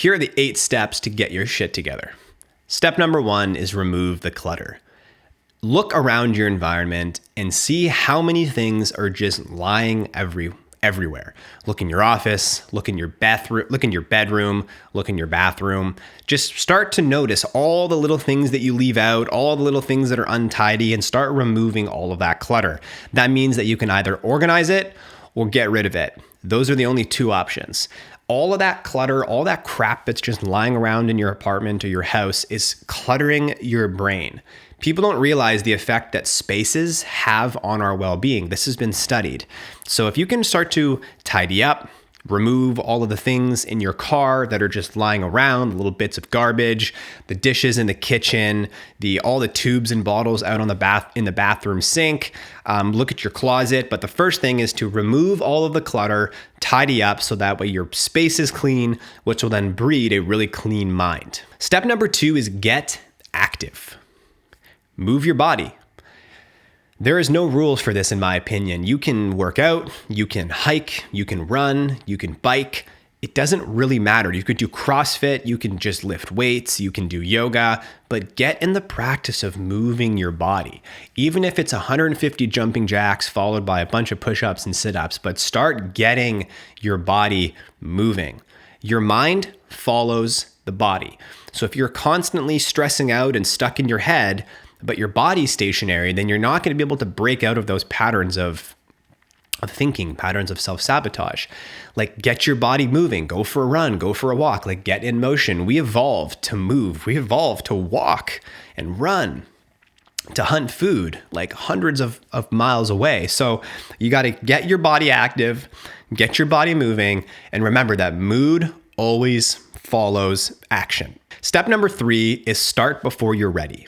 Here are the 8 steps to get your shit together. Step number 1 is remove the clutter. Look around your environment and see how many things are just lying everywhere. Look in your office, look in your bathroom, look in your bedroom, look in your bathroom. Just start to notice all the little things that you leave out, all the little things that are untidy, and start removing all of that clutter. That means that you can either organize it or get rid of it. Those are the only 2 options. All of that clutter, all that crap that's just lying around in your apartment or your house is cluttering your brain. People don't realize the effect that spaces have on our well-being. This has been studied. So if you can start to tidy up, remove all of the things in your car that are just lying around, the little bits of garbage, the dishes in the kitchen, all the tubes and bottles out on in the bathroom sink, look at your closet. But the first thing is to remove all of the clutter, tidy up so that way your space is clean, which will then breed a really clean mind. Step number 2 is get active. Move your body. There is no rules for this, in my opinion. You can work out, you can hike, you can run, you can bike. It doesn't really matter. You could do CrossFit, you can just lift weights, you can do yoga, but get in the practice of moving your body. Even if it's 150 jumping jacks followed by a bunch of push-ups and sit-ups, but start getting your body moving. Your mind follows the body. So if you're constantly stressing out and stuck in your head, but your body's stationary, then you're not going to be able to break out of those patterns of thinking, patterns of self-sabotage. Like, get your body moving, go for a run, go for a walk, like get in motion. We evolved to move. We evolved to walk and run, to hunt food like hundreds of miles away. So you got to get your body active, get your body moving, and remember that mood always follows action. Step number 3 is start before you're ready.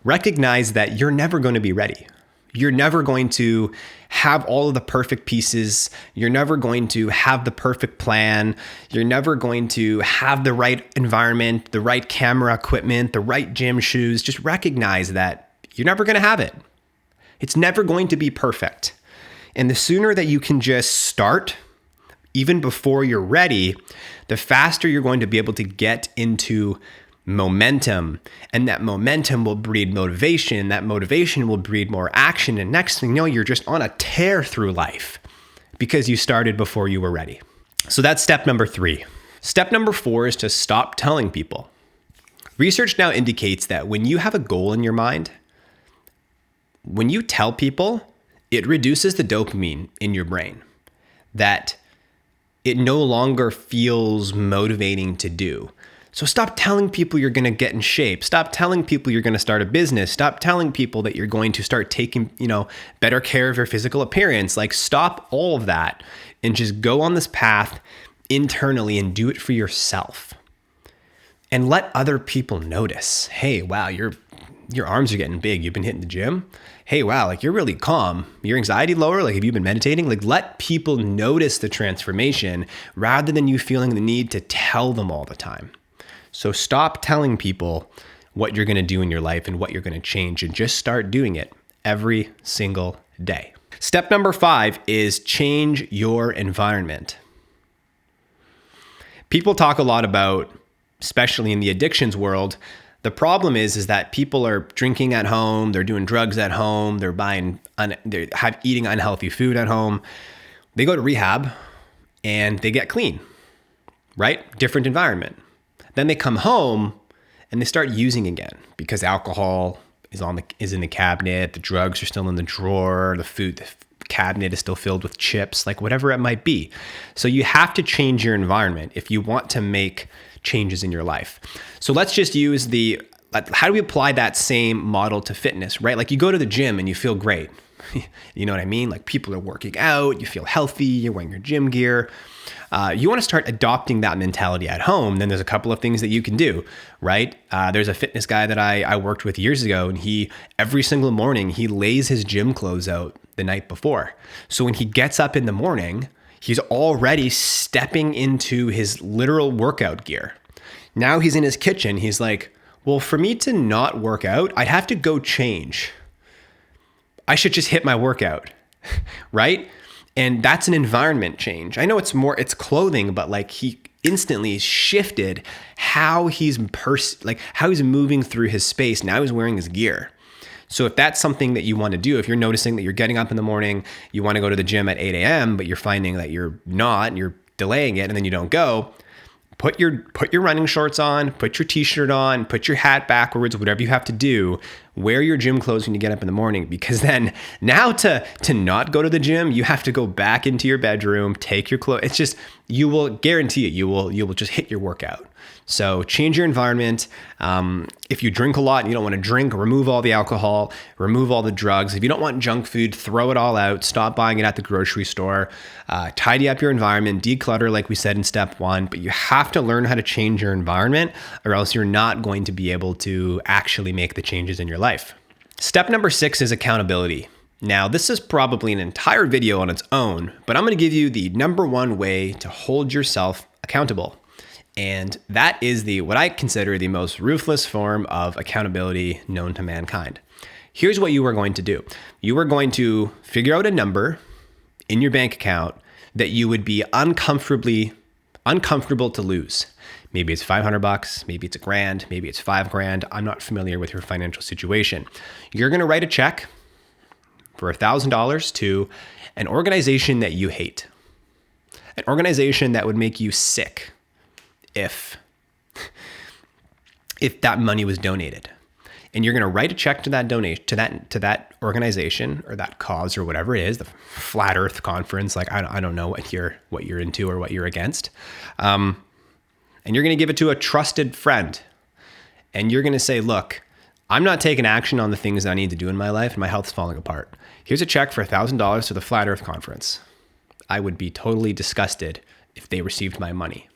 Recognize that you're never going to be ready. You're never going to have all of the perfect pieces. You're never going to have the perfect plan. You're never going to have the right environment, the right camera equipment, the right gym shoes. Just recognize that you're never going to have it. It's never going to be perfect. And the sooner that you can just start, even before you're ready, the faster you're going to be able to get into momentum, and that momentum will breed motivation. That motivation will breed more action. And next thing you know, you're just on a tear through life because you started before you were ready. So that's step number 3. Step number 4 is to stop telling people. Research now indicates that when you have a goal in your mind, when you tell people, it reduces the dopamine in your brain, that it no longer feels motivating to do. So stop telling people you're going to get in shape. Stop telling people you're going to start a business. Stop telling people that you're going to start taking, better care of your physical appearance. Like, stop all of that and just go on this path internally and do it for yourself. And let other people notice. Hey, wow, your arms are getting big. You've been hitting the gym. Hey, wow, like you're really calm. Your anxiety lower. Like, have you been meditating? Like, let people notice the transformation rather than you feeling the need to tell them all the time. So stop telling people what you're going to do in your life and what you're going to change, and just start doing it every single day. Step number 5 is change your environment. People talk a lot about, especially in the addictions world, the problem is that people are drinking at home, they're doing drugs at home, they're eating unhealthy food at home. They go to rehab and they get clean, right? Different environment. Then they come home and they start using again because alcohol is in the cabinet, the drugs are still in the drawer, the cabinet is still filled with chips, like whatever it might be. So you have to change your environment if you want to make changes in your life. So let's just use how do we apply that same model to fitness, right? Like, you go to the gym and you feel great. You know what I mean? Like, people are working out, you feel healthy, you're wearing your gym gear. You want to start adopting that mentality at home. Then there's a couple of things that you can do, right? There's a fitness guy that I worked with years ago, and every single morning, he lays his gym clothes out the night before. So when he gets up in the morning, he's already stepping into his literal workout gear. Now he's in his kitchen. He's like, well, for me to not work out, I'd have to go change. I should just hit my workout, right? And that's an environment change. I know it's clothing, but like instantly shifted how he's how he's moving through his space. Now he's wearing his gear. So if that's something that you want to do, if you're noticing that you're getting up in the morning, you want to go to the gym at 8 a.m., but you're finding that you're not, and you're delaying it, and then you don't go, put your running shorts on, put your t-shirt on, put your hat backwards, whatever you have to do. Wear your gym clothes when you get up in the morning, because then now to not go to the gym, you have to go back into your bedroom, take your clothes. It's just, you will guarantee it. You will just hit your workout. So change your environment. If you drink a lot and you don't want to drink, remove all the alcohol, remove all the drugs. If you don't want junk food, throw it all out. Stop buying it at the grocery store. Tidy up your environment, declutter like we said in step 1, but you have to learn how to change your environment, or else you're not going to be able to actually make the changes in your life. Step number 6 is accountability. Now, this is probably an entire video on its own, but I'm going to give you the number 1 way to hold yourself accountable. And that is what I consider the most ruthless form of accountability known to mankind. Here's what you are going to do. You are going to figure out a number in your bank account that you would be uncomfortable to lose. Maybe it's $500, maybe it's $1,000, maybe it's $5,000. I'm not familiar with your financial situation. You're going to write a check for $1,000 to an organization that you hate, an organization that would make you sick if that money was donated. And you're going to write a check to that donation, to that organization or that cause or whatever it is, the Flat Earth Conference. Like, I don't know what you're into or what you're against. And you're going to give it to a trusted friend. And you're going to say, look, I'm not taking action on the things that I need to do in my life, and my health's falling apart. Here's a check for $1,000 to the Flat Earth Conference. I would be totally disgusted if they received my money.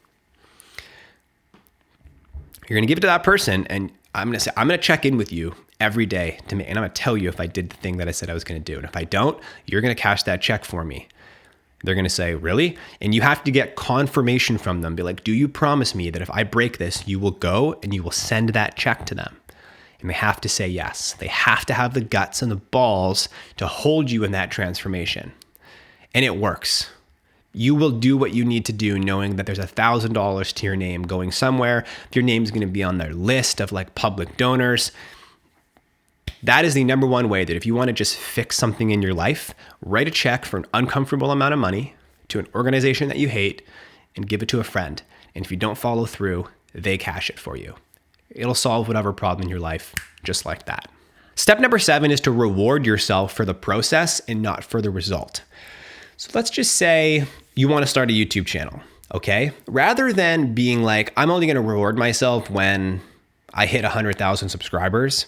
You're going to give it to that person, and I'm going to check in with you every day and I'm going to tell you if I did the thing that I said I was going to do. And if I don't, you're going to cash that check for me. They're going to say, really? And you have to get confirmation from them. Be like, do you promise me that if I break this, you will go and you will send that check to them? And they have to say yes. They have to have the guts and the balls to hold you in that transformation. And it works. You will do what you need to do knowing that there's $1,000 to your name going somewhere. Your name's going to be on their list of like public donors. That is the number 1 way that if you want to just fix something in your life, write a check for an uncomfortable amount of money to an organization that you hate and give it to a friend. And if you don't follow through, they cash it for you. It'll solve whatever problem in your life just like that. Step number 7 is to reward yourself for the process and not for the result. So let's just say you want to start a YouTube channel, okay? Rather than being like, I'm only going to reward myself when I hit 100,000 subscribers,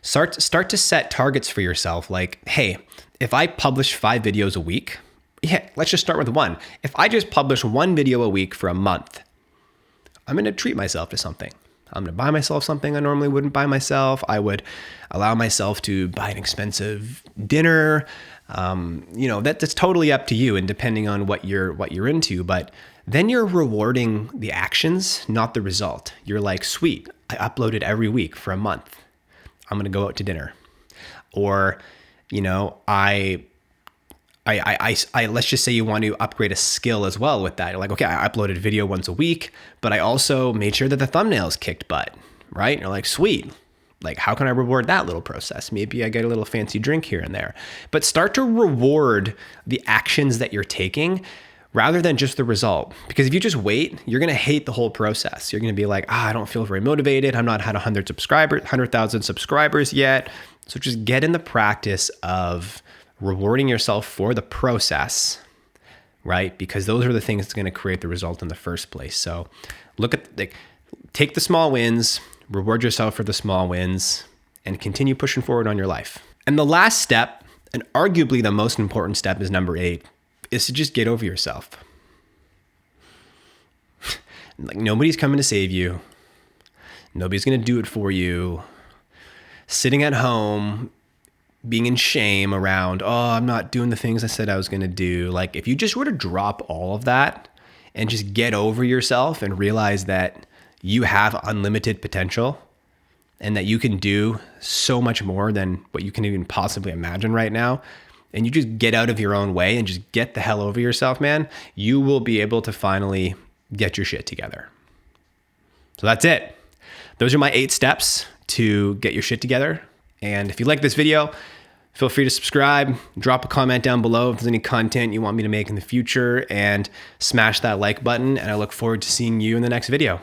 start to set targets for yourself. Like, hey, if I publish 5 videos a week, let's just start with 1. If I just publish 1 video a week for a month, I'm going to treat myself to something. I'm going to buy myself something I normally wouldn't buy myself. I would allow myself to buy an expensive dinner. That's totally up to you and depending on what you're into, but then you're rewarding the actions, not the result. You're like, sweet, I uploaded every week for a month. I'm going to go out to dinner. Or, I let's just say you want to upgrade a skill as well with that. You're like, okay, I uploaded a video once a week, but I also made sure that the thumbnails kicked butt, right? And you're like, sweet. Like, how can I reward that little process? Maybe I get a little fancy drink here and there. But start to reward the actions that you're taking rather than just the result. Because if you just wait, you're going to hate the whole process. You're going to be like, I don't feel very motivated. I'm not had 100,000 subscribers yet. So just get in the practice of rewarding yourself for the process, right? Because those are the things that's going to create the result in the first place. So take the small wins, reward yourself for the small wins, and continue pushing forward on your life. And the last step, and arguably the most important step, is number 8, is to just get over yourself. Like, nobody's coming to save you. Nobody's going to do it for you. Sitting at home, being in shame around, I'm not doing the things I said I was going to do. Like, if you just were to drop all of that and just get over yourself and realize that you have unlimited potential and that you can do so much more than what you can even possibly imagine right now, and you just get out of your own way and just get the hell over yourself, man, you will be able to finally get your shit together. So that's it. Those are my 8 steps to get your shit together. And if you like this video, feel free to subscribe, drop a comment down below if there's any content you want me to make in the future, and smash that like button. And I look forward to seeing you in the next video.